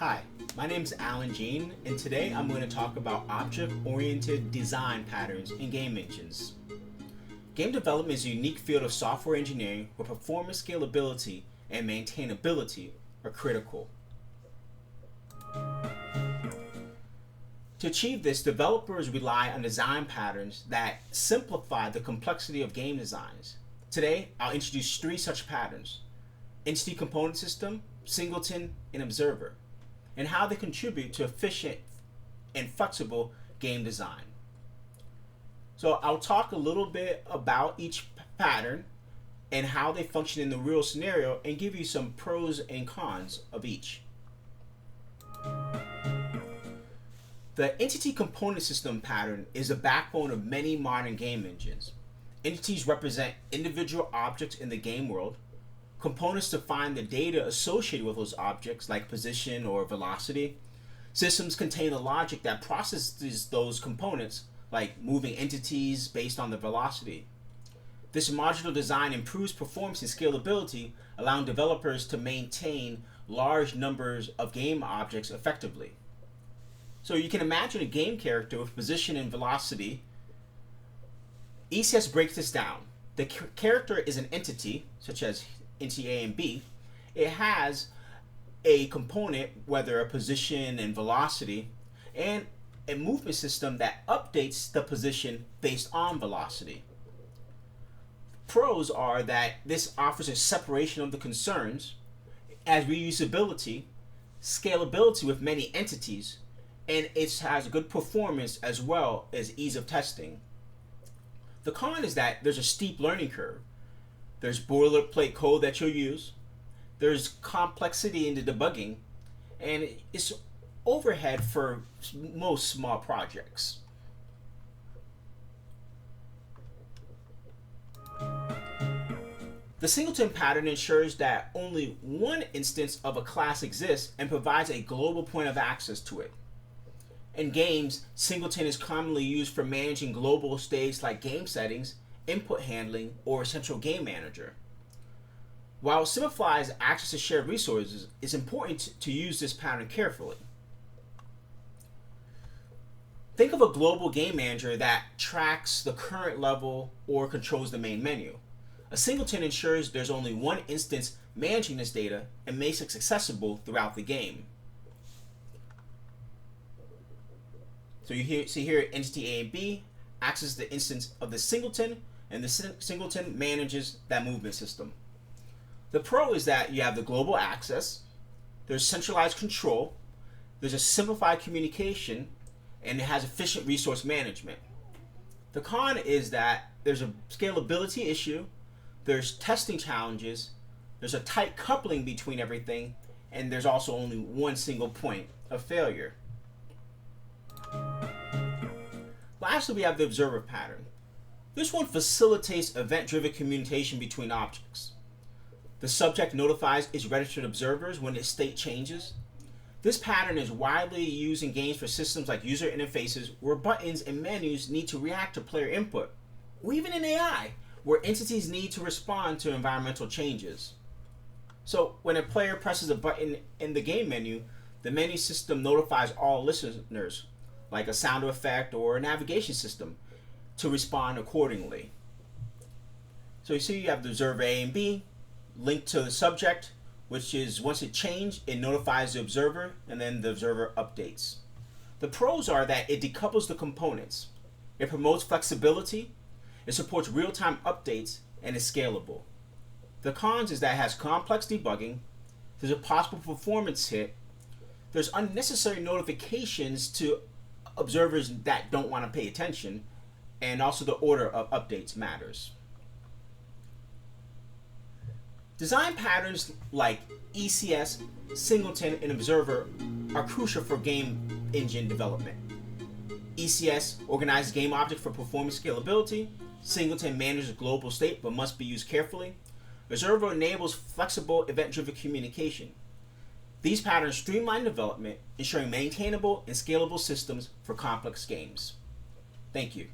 Hi, my name is Alan Jean, and today I'm going to talk about object-oriented design patterns in game engines. Game development is a unique field of software engineering where performance, scalability, and maintainability are critical. To achieve this, developers rely on design patterns that simplify the complexity of game designs. Today, I'll introduce three such patterns: Entity Component System, Singleton, and Observer, and how they contribute to efficient and flexible game design. So I'll talk a little bit about each pattern and how they function in the real scenario and give you some pros and cons of each. The Entity Component System pattern is the backbone of many modern game engines. Entities represent individual objects in the game world. Components define the data associated with those objects, like position or velocity. Systems contain the logic that processes those components, like moving entities based on the velocity. This modular design improves performance and scalability, allowing developers to maintain large numbers of game objects effectively. So you can imagine a game character with position and velocity. ECS breaks this down. The character is an entity, such as entity A and B. It has a component, whether a position and velocity, and a movement system that updates the position based on velocity. Pros are that this offers a separation of the concerns, as reusability, scalability with many entities, and it has good performance as well as ease of testing. The con is that there's a steep learning curve. There's boilerplate code that you'll use. There's complexity in the debugging, and it's overhead for most small projects. The singleton pattern ensures that only one instance of a class exists and provides a global point of access to it. In games, singleton is commonly used for managing global states like game settings, input handling, or a central game manager. While it simplifies access to shared resources, it's important to use this pattern carefully. Think of a global game manager that tracks the current level or controls the main menu. A singleton ensures there's only one instance managing this data and makes it accessible throughout the game. So you see here entity A and B accesses the instance of the singleton, and the singleton manages that movement system. The pro is that you have the global access, there's centralized control, there's a simplified communication, and it has efficient resource management. The con is that there's a scalability issue, there's testing challenges, there's a tight coupling between everything, and there's also only one single point of failure. Lastly, we have the observer pattern. This one facilitates event-driven communication between objects. The subject notifies its registered observers when its state changes. This pattern is widely used in games for systems like user interfaces where buttons and menus need to react to player input, or even in AI, where entities need to respond to environmental changes. So when a player presses a button in the game menu, the menu system notifies all listeners, like a sound effect or a navigation system, to respond accordingly. So you see you have the observer A and B linked to the subject, which is once it changed, it notifies the observer and then the observer updates. The pros are that it decouples the components, it promotes flexibility, it supports real-time updates, and is scalable. The cons is that it has complex debugging, there's a possible performance hit, there's unnecessary notifications to observers that don't want to pay attention, and also the order of updates matters. Design patterns like ECS, Singleton, and Observer are crucial for game engine development. ECS organizes game objects for performance scalability. Singleton manages global state but must be used carefully. Observer enables flexible event-driven communication. These patterns streamline development, ensuring maintainable and scalable systems for complex games. Thank you.